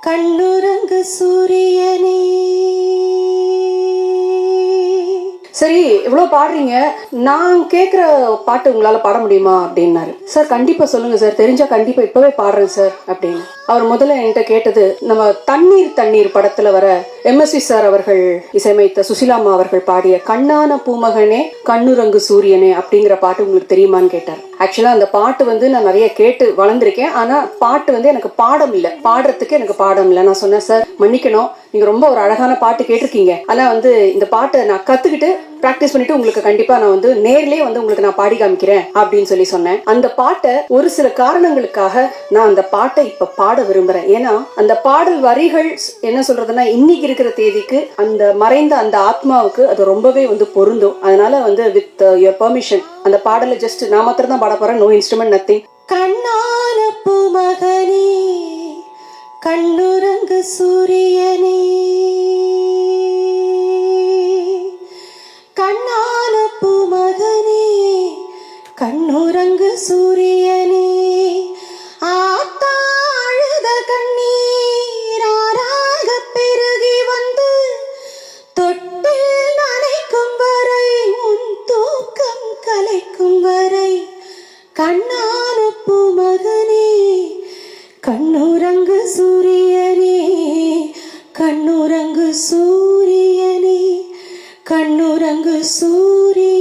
கண்ணுறங்கு சூரியனே. சரி, இவ்வளோ பாடுறீங்க, நான் கேட்குற பாட்டு உங்களால் பாட முடியுமா அப்படின்னாரு. சார் கண்டிப்பாக சொல்லுங்க சார், தெரிஞ்சா கண்டிப்பாக இப்போவே பாடுறேன் சார் அப்படின்னு. அவர் முதல்ல என்கிட்ட கேட்டது, நம்ம தண்ணீர் தண்ணீர் படத்துல வர எம்எஸ்வி சார் அவர்கள் இசையமைத்த சுசிலாமா அவர்கள் பாடிய கண்ணான பூமகனே கண்ணுரங்கு சூரியனே அப்படிங்கிற பாட்டு உங்களுக்கு தெரியுமான்னு கேட்டார். ஆக்சுவலா அந்த பாட்டு வந்து நான் நிறைய கேட்டு வளர்ந்துருக்கேன், ஆனா பாட்டு வந்து எனக்கு பாடம் இல்லை, பாடுறதுக்கு எனக்கு பாடம் இல்லை. நான் சொன்னேன், சார் மன்னிக்கணும், நீங்க ரொம்ப ஒரு அழகான பாட்டு கேட்டிருக்கீங்க, ஆனா வந்து இந்த பாட்டை நான் கத்துக்கிட்டு பிராக்டிஸ் பண்ணிட்டு உங்களுக்கு கண்டிப்பா நான் வந்து நேர்லயே வந்து உங்களுக்கு நான் பாடி காமிக்கிறேன் அப்படின்னு சொல்லி சொன்னேன். அந்த பாட்டை ஒரு சில காரணங்களுக்காக நான் அந்த பாட்டை இப்ப பாட விரும்புறேன். ஏன்னா அந்த பாடல் வரிகள் என்ன சொல்றதுன்னா, இன்னைக்கு இருக்கிற தேதிக்கு அந்த மறைந்த அந்த ஆத்மாவுக்கு அது ரொம்பவே வந்து பொருந்தும். அதனால வந்து வித் யுவர் பெர்மிஷன் அந்த பாடலை ஜஸ்ட் நான் மாத்திரம் தான் பாட போறேன், நோ இன்ஸ்ட்ருமெண்ட், நத்திங். கண்ணான பூமகனே கண்ணுறங்கு சூரியனே, கண்ணான பூமகனே கண்ணுறங்கு சூரியனே. ஆத்தாழுத கண்ணீராக பெருகி வந்து தொட்டில் நனைக்கும் வரை, உன் தூக்கம் கலைக்கும் வரை, கண்ணான பூமகனே கண்ணுறங்கு சூரியனே, கண்ணுறங்கு சூரியனே, கண்ணுறங்கு சூரியனே.